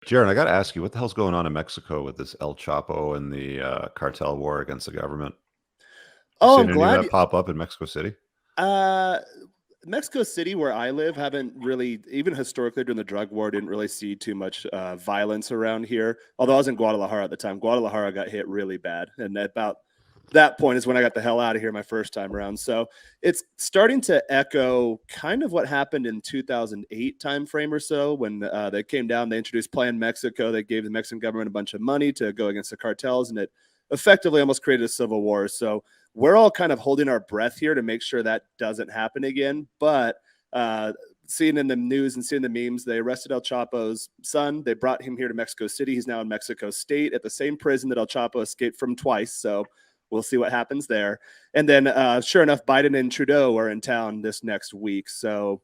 Jaron, I got to ask you, what the hell's going on in Mexico with this El Chapo and the cartel war against the government? You Oh, seen I'm any of glad. that pop up in Mexico City? Uh, Mexico City, where I live, haven't really, even historically during the drug war, didn't really see too much violence around here. Although I was in Guadalajara at the time, Guadalajara got hit really bad, and at about that point is when I got the hell out of here my first time around. So it's starting to echo kind of what happened in 2008 timeframe or so when they came down. They introduced Plan Mexico. They gave the Mexican government a bunch of money to go against the cartels, and it effectively almost created a civil war. So we're all kind of holding our breath here to make sure that doesn't happen again. But seeing in the news and seeing the memes, they arrested El Chapo's son. They brought him here to Mexico City. He's now in Mexico State at the same prison that El Chapo escaped from twice. So we'll see what happens there. And then, sure enough, Biden and Trudeau are in town this next week. So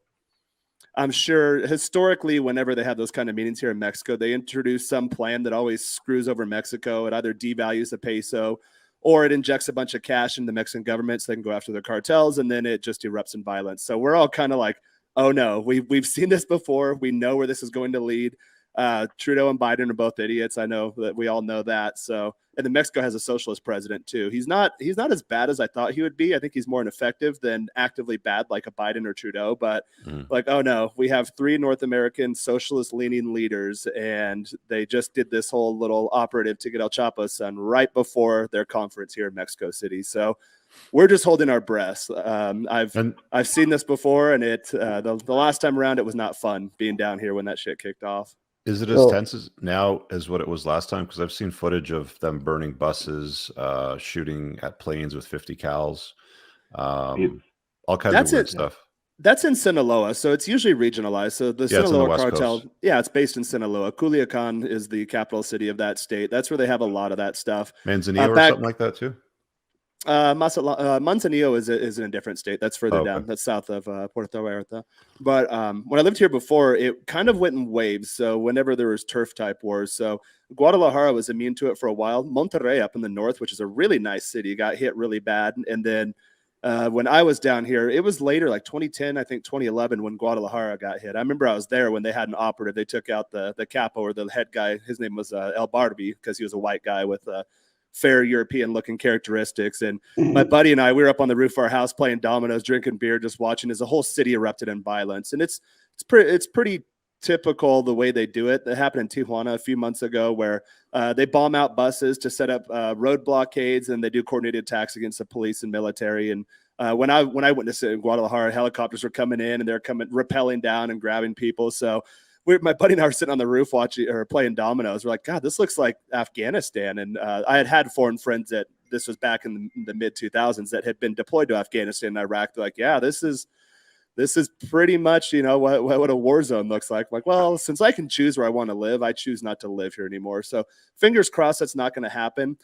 I'm sure historically, whenever they have those kind of meetings here in Mexico, they introduce some plan that always screws over Mexico. It either devalues the peso or it injects a bunch of cash in the Mexican government so they can go after the cartels, and then it just erupts in violence. So we're all kind of like, oh no, we've seen this before. We know where this is going to lead. Trudeau and Biden are both idiots. I know that we all know that. So, and then Mexico has a socialist president too. He's not as bad as I thought he would be. I think he's more ineffective than actively bad like a Biden or Trudeau. But Mm. like, oh no, we have three North American socialist leaning leaders, and they just did this whole little operative to get El Chapo's son right before their conference here in Mexico City. So we're just holding our breaths. And I've seen this before, and the last time around it was not fun being down here when that shit kicked off. is it as So tense as now as what it was last time? Because I've seen footage of them burning buses, shooting at planes with 50 cals, it's um, all kinds of That's weird it. stuff. That's in Sinaloa, so it's usually regionalized. So the Yeah, it's on the Sinaloa West cartel, Coast. yeah, it's based in Sinaloa. Culiacan is the capital city of that state. That's where they have a lot of that stuff. Manzanillo or something Back like that too? Manzanillo is in a different state. That's Oh, further okay. down. That's south of Puerto Vallarta. But when I lived here before, it kind of went in waves. So whenever there was turf type wars, so Guadalajara was immune to it for a while. Monterrey up in the north, which is a really nice city, got hit really bad. And then when I was down here, it was later, like 2010, I think 2011, when Guadalajara got hit. I remember I was there when they had an operative. They took out the capo, or the head guy. His name was El Barbi, because he was a white guy with fair European looking characteristics. And my buddy and I, we were up on the roof of our house playing dominoes, drinking beer, just watching as the whole city erupted in violence. And it's pretty typical the way they do it. That happened in Tijuana a few months ago, where they bomb out buses to set up road blockades, and they do coordinated attacks against the police and military. And when I witnessed it in Guadalajara, helicopters were coming in and they're coming rappelling down and grabbing people. So my buddy and I were sitting on the roof watching or playing dominoes. We're like, God, this looks like Afghanistan. And I had foreign friends that this was back in the mid 2000s that had been deployed to Afghanistan and Iraq. They're like, yeah, this is pretty much, what a war zone looks like. I'm like, well, since I can choose where I want to live, I choose not to live here anymore. So fingers crossed that's not going to happen.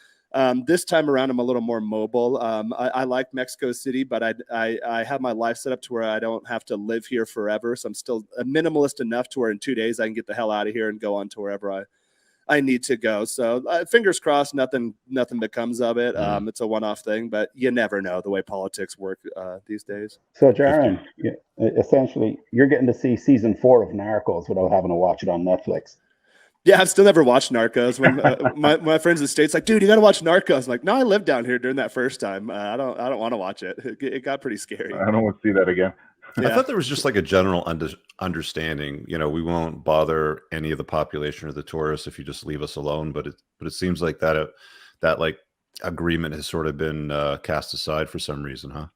This time around, I'm a little more mobile. I like Mexico City, but I have my life set up to where I don't have to live here forever. So I'm still a minimalist enough to where in 2 days I can get the hell out of here and go on to wherever I need to go. So fingers crossed, nothing becomes of it. Mm. It's a one-off thing, but you never know the way politics work these days. so 50. Jaron, essentially, you're getting to see season 4 of Narcos without having to watch it on Netflix. Yeah, I've still never watched Narcos. When my friends in the States like, dude, you got to watch Narcos. I'm like, no, I lived down here during that first time. I don't want to watch it. It got pretty scary. I don't want to see that again. I Yeah. thought there was just like a general understanding. We won't bother any of the population or the tourists if you just leave us alone. But it seems like that like agreement has sort of been cast aside for some reason, huh?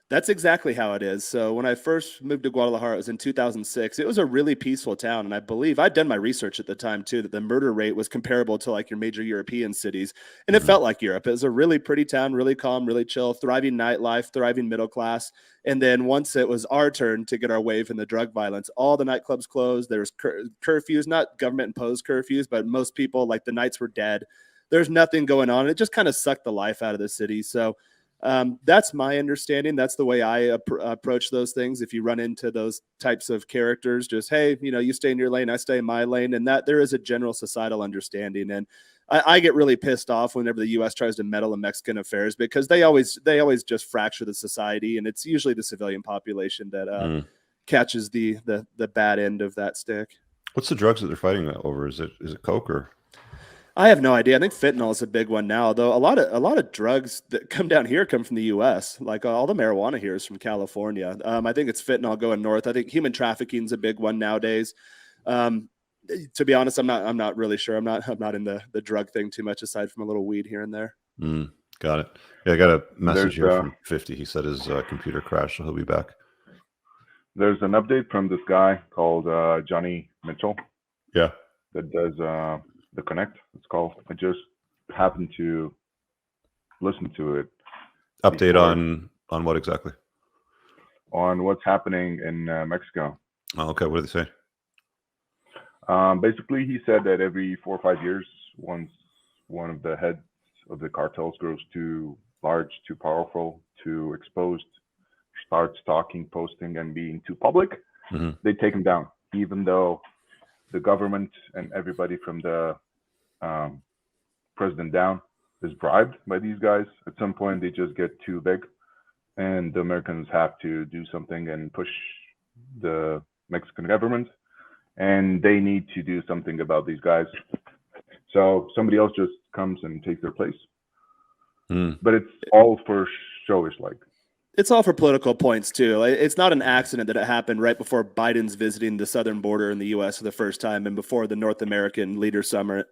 That's exactly how it is. So when I first moved to Guadalajara, it was in 2006. It was a really peaceful town, and I believe I'd done my research at the time too that the murder rate was comparable to like your major European cities, and it Hmm. felt like Europe. It was a really pretty town, really calm, really chill, thriving nightlife, thriving middle class. And then once it was our turn to get our wave in the drug violence, all the nightclubs closed. There's curfews, not government imposed curfews, but most people, like, the nights were dead. There's nothing going on. It just kind of sucked the life out of the city. So that's my understanding. That's the way I approach those things. If you run into those types of characters, just, hey, you stay in your lane, I stay in my lane, and that there is a general societal understanding. And I get really pissed off whenever the U.S. tries to meddle in Mexican affairs, because they always just fracture the society, and it's usually the civilian population that Mm. catches the bad end of that stick. What's the drugs that they're fighting over? Is it coke or? I have no idea. I think fentanyl is a big one now, though. A lot of drugs that come down here come from the U.S. Like all the marijuana here is from California. I think it's fentanyl going north. I think human trafficking is a big one nowadays. To be honest, I'm not really sure. I'm not in the drug thing too much, aside from a little weed here and there. Got it. Yeah, I got a message here from 50. He said his computer crashed, so he'll be back. There's an update from this guy called Johnny Mitchell. Yeah. That does the Connect. It's called. I just happened to listen to it. Update on what exactly? On what's happening in Mexico. Oh, okay. What did they say? Basically, he said that every 4 or 5 years, once one of the heads of the cartels grows too large, too powerful, too exposed, starts talking, posting, and being too public, they take him down. Even though the government and everybody from the president down is bribed by these guys, at some point they just get too big, and the Americans have to do something and push the Mexican government, and they need to do something about these guys. So somebody else just comes and takes their place. But it's all for showish, like. It's all for political points too. It's not an accident that it happened right before Biden's visiting the southern border in the U.S. for the first time, and before the North American Leader Summit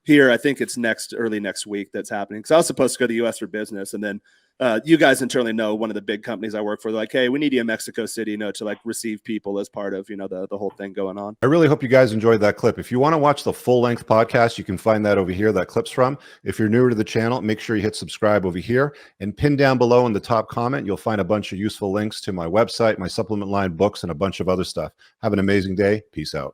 here. I think it's early next week that's happening. Because I was supposed to go to the U.S. for business, and then you guys internally know one of the big companies I work for. They're like, hey, we need you in Mexico City, to like receive people as part of the whole thing going on. I really hope you guys enjoyed that clip. If you want to watch the full length podcast, you can find that over here. That clip's from. If you're newer to the channel, make sure you hit subscribe over here, and pin down below in the top comment. You'll find a bunch of useful links to my website, my supplement line, books, and a bunch of other stuff. Have an amazing day. Peace out.